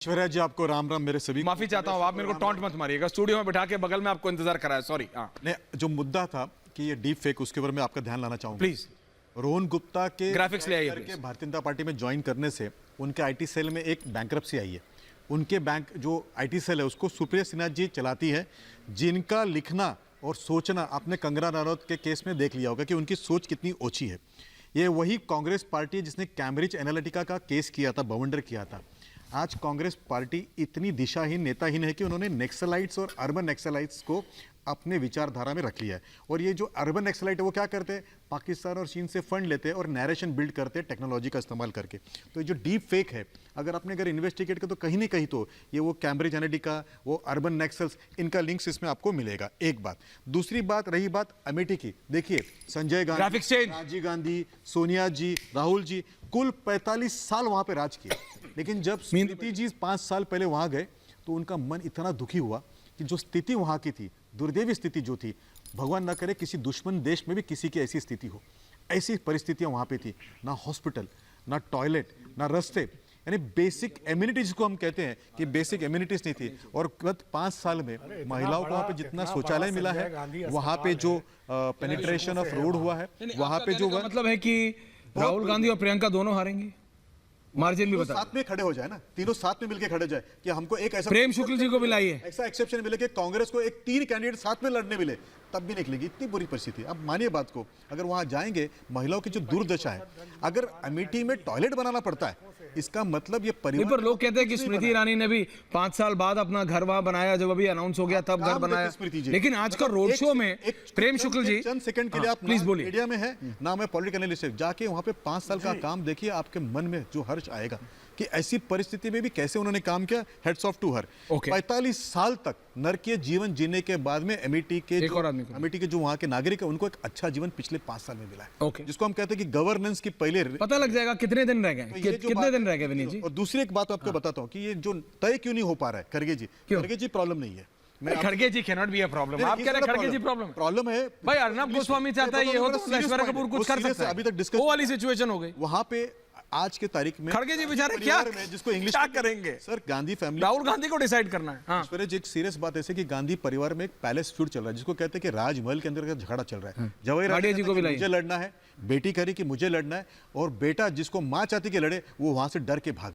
ऐश्वर्या जी, आपको राम राम। मेरे सभी माफी चाहता हूँ, आप मेरे को टॉन्ट मत मारिएगा। स्टूडियो में बिठा के बगल में आपको इंतजार कराया, सॉरी। ने जो मुद्दा था कि ये डीप फेक, उसके ऊपर मैं आपका ध्यान लाना चाहूंगा प्लीज रोहन गुप्ता के ग्राफिक्स ले आइए के भारतीय जनता पार्टी में ज्वाइन करने से उनके आईटी सेल में एक बैंकरप्सी आई है। उनके बैंक जो आईटी सेल है उसको सुप्रिया सिन्हा जी चलाती है, जिनका लिखना और सोचना आपने कंगना रनौत के केस में देख लिया होगा कि उनकी सोच कितनी ओछी है। ये वही कांग्रेस पार्टी है जिसने कैम्ब्रिज एनालिटिका का केस किया था, बवंडर किया था। आज कांग्रेस पार्टी इतनी दिशाहीन नेताहीन है कि उन्होंने नक्सलाइट्स और अर्बन नक्सलाइट्स को अपने विचारधारा में रख लिया है। और ये जो अर्बन नक्सलाइट है वो क्या करते हैं, पाकिस्तान और चीन से फंड लेते हैं और नैरेशन बिल्ड करते हैं टेक्नोलॉजी का इस्तेमाल करके। तो ये जो डीप फेक है, अगर आपने अगर इन्वेस्टिगेट कर तो कहीं ना कहीं तो ये वो कैम्ब्रिज एनालिटिका, वो अर्बन नक्सल्स, इनका लिंक्स इसमें आपको मिलेगा। एक बात। दूसरी बात रही बात अमेठी की, देखिए संजय गांधी, राजीव गांधी, सोनिया जी, राहुल जी, कुल 45 साल वहां पे राज किया। लेकिन जब स्मृति जी 5 साल पहले वहां गए तो उनका मन इतना दुखी हुआ कि जो स्थिति वहां की थी, दुर्दैवी स्थिति जो थी, भगवान ना करे किसी दुश्मन देश में भी किसी की ऐसी स्थिति हो। ऐसी परिस्थितियां वहां पे थी, ना हॉस्पिटल, ना टॉयलेट, ना रास्ते, यानी बेसिक एम्यूनिटीज को हम कहते हैं कि बेसिक एम्यूनिटीज नहीं थी। और गत 5 साल में महिलाओं को वहां पे जितना शौचालय मिला है, वहां पे जो पेनिट्रेशन ऑफ रोड हुआ है, वहां पे जो मतलब है कि राहुल गांधी और प्रियंका दोनों हारेंगे। मार्जिन भी बता, साथ में खड़े हो जाए ना, तीनों साथ में मिलकर खड़े हो जाए कि हमको एक ऐसा प्रेम शुक्ल जी को भी लाइए, ऐसा एक्सेप्शन मिले कि कांग्रेस को एक 3 कैंडिडेट साथ में लड़ने मिले, तब भी निकलेगी। इतनी बुरी परिस्थिति। अब मानिए बात को, अगर वहां जाएंगे, महिलाओं की जो दुर्दशा है, अगर अमेठी में टॉयलेट बनाना पड़ता है, इसका मतलब ये परिवार। पर लोग कहते हैं कि स्मृति ईरानी ने भी 5 साल बाद अपना घर वहां बनाया, जब अभी अनाउंस हो गया तब घर बनाया। लेकिन आज का रोड शो में प्रेम शुक्ल जी, चंद सेकंड के लिए आप प्लीज बोलिए, मीडिया में है ना, मैं पॉलिटिकल एनालिस्ट, जाके वहां पे 5 साल का काम देखिए, आपके मन में जो हर्ष आएगा कि ऐसी परिस्थिति में भी कैसे उन्होंने काम किया। Heads of to her. 45 साल तक नरकीय जीवन जीने के बाद में अमेठी के जो वहां के नागरिक है, उनको एक अच्छा जीवन पिछले 5 साल में मिला है, जिसको हम कहते हैं कि गवर्नेंस की पहले पता लग जाएगा कितने दिन रह गए, कितने दिन रह गए विनीत जी। और दूसरी एक बात आपको बताता हूं कि ये जो तय क्यों नहीं हो पा रहा है, खड़गे जी प्रॉब्लम नहीं है। खड़गे जी कैनॉट बी अ प्रॉब्लम। आप कह रहे हैं खड़गे जी प्रॉब्लम है भाई। अर्नब गोस्वामी चाहता है ये हो तो ऐश्वर्या कपूर कुछ कर सकता है। अभी तक डिस्कस वो वाली सिचुएशन हो गई वहां पे। आज के तारीख में खड़गे जी बेचारे क्या, जिसको इंग्लिश क्या करेंगे सर, गांधी फैमिली, राहुल गांधी को डिसाइड करना है। हाँ। ऐश्वर्या जी, एक सीरियस बात ऐसे कि गांधी परिवार में एक पैलेस फ्यूड चल रहा है, जिसको कहते हैं कि राजमहल के अंदर का झगड़ा चल रहा है। जवाहर जी को भी मुझे लड़ना है, बेटी कह रही कि मुझे लड़ना है, और बेटा जिसको मां चाहती कि लड़े, वो वहां से डर के भाग